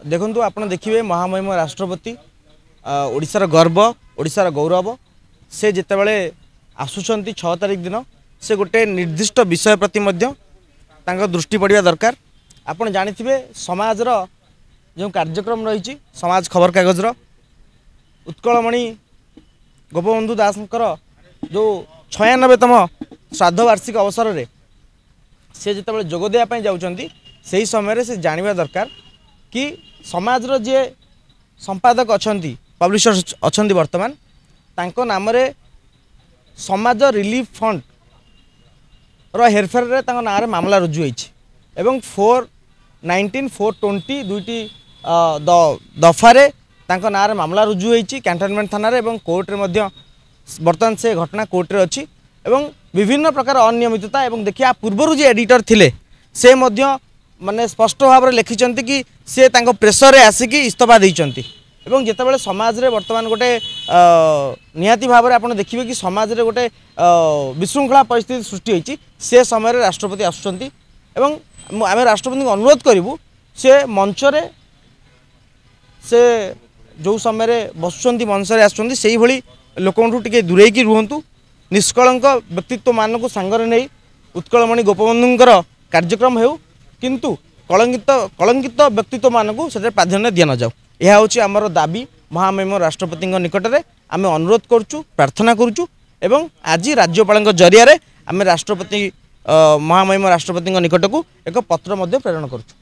देखु आप देखिए महामहिम राष्ट्रपति ओडिशार गर्व ओडिशार गौरव से जितेबाला आसुंच 6 तारिख दिन से गोटे निर्दिष्ट विषय प्रति दृष्टि पड़ा दरकार। आप जानी समाजर जो कार्यक्रम रही समाज खबर कागजर उत्कलमणि गोपबंधु दासंकर जो 96तम श्राद्ध वार्षिक अवसर में से जिते जोगदेवाई जाऊँच से समय से जानवा दरकार कि समाजर जे संपादक अच्छा पब्लिशर अच्छा वर्तमान तांको नाम रे समाज रिलीफ फंड हेरफेर ना रे मामला रुजु होती 419/420 दुईटी दफारे ना रे मामला रुजु होती कैंटनमेंट थाना रे कोर्ट रे वर्तमान से घटना कोर्ट रे अच्छी विभिन्न प्रकार अनियमितता देखिए पूर्वर जे एडिटर थिले से माने स्पष्ट भाव में लिखिं कि सी प्रेसर रे आसिकी इस्तीफा देइचंती एवं जितेबाला समाज रे वर्तमान गोटे निहाती भाव में आपड़ देखिए कि समाज रे गोटे विशृंखला परिस्थिति सृष्टि होती से समय राष्ट्रपति आसुंच आम राष्ट्रपति को अनुरोध करूँ से मंच रे से जो समय बसुँच मंच रे आसुँच से ही लोकठू टे दूरेकी रुहतु निष्कलंक व्यक्तित्व मानक सांगरे नहीं उत्कलमणि गोपबंधुंकर कार्यक्रम हो किंतु कलंकित व्यक्तित्व मानक से प्राधान्य दि न जाऊ। यह हूँ आमर दाबी महामहिम राष्ट्रपति निकट में आम अनुरोध करुचु प्रार्थना करुचु एवं आज राज्यपाल जरिया आम राष्ट्रपति महामहिम राष्ट्रपति निकट को एक पत्र प्रेरण करुचु।